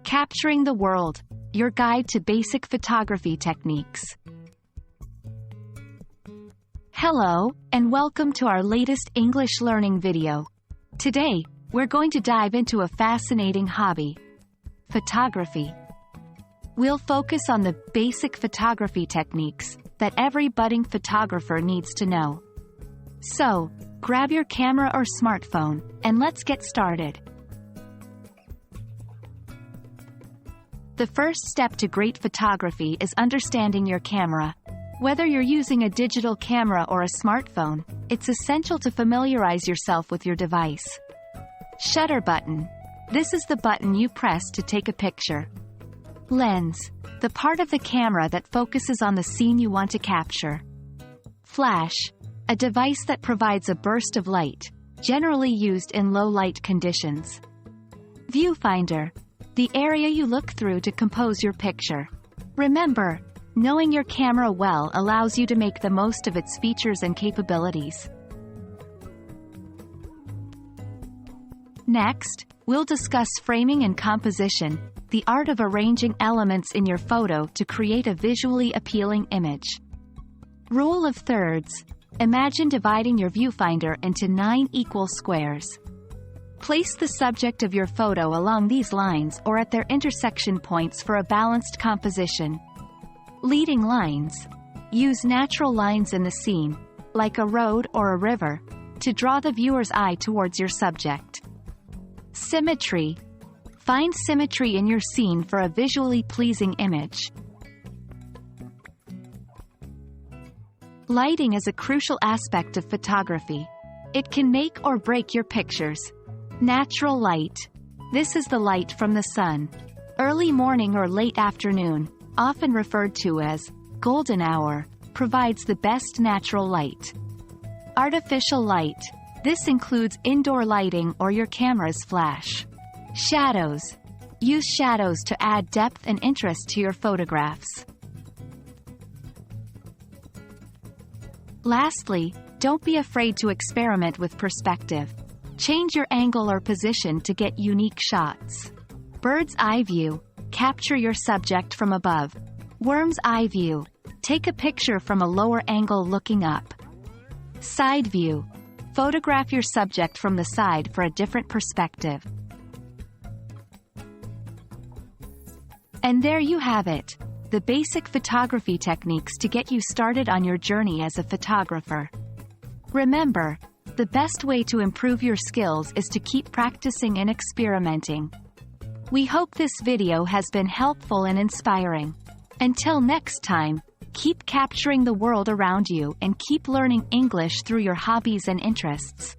Capturing the World, your guide to basic photography techniques. Hello, and welcome to our latest English learning video. Today, we're going to dive into a fascinating hobby: photography. We'll focus on the basic photography techniques that every budding photographer needs to know. So, grab your camera or smartphone, and let's get started. The first step to great photography is understanding your camera. Whether you're using a digital camera or a smartphone, it's essential to familiarize yourself with your device. Shutter button. This is the button you press to take a picture. Lens. The part of the camera that focuses on the scene you want to capture. Flash. A device that provides a burst of light, generally used in low light conditions. Viewfinder. The area you look through to compose your picture. Remember, knowing your camera well allows you to make the most of its features and capabilities. Next, we'll discuss framing and composition, the art of arranging elements in your photo to create a visually appealing image. Rule of thirds. Imagine dividing your viewfinder into 9 equal squares. Place the subject of your photo along these lines or at their intersection points for a balanced composition. Leading lines. Use natural lines in the scene, like a road or a river, to draw the viewer's eye towards your subject. Symmetry. Find symmetry in your scene for a visually pleasing image. Lighting is a crucial aspect of photography. It can make or break your pictures. Natural light. This is the light from the sun. Early morning or late afternoon, often referred to as golden hour, provides the best natural light. Artificial light. This includes indoor lighting or your camera's flash. Shadows. Use shadows to add depth and interest to your photographs. Lastly, don't be afraid to experiment with perspective. Change your angle or position to get unique shots. Bird's eye view. Capture your subject from above. Worm's eye view. Take a picture from a lower angle looking up. Side view. Photograph your subject from the side for a different perspective. And there you have it, the basic photography techniques to get you started on your journey as a photographer. Remember, the best way to improve your skills is to keep practicing and experimenting. We hope this video has been helpful and inspiring. Until next time, keep capturing the world around you and keep learning English through your hobbies and interests.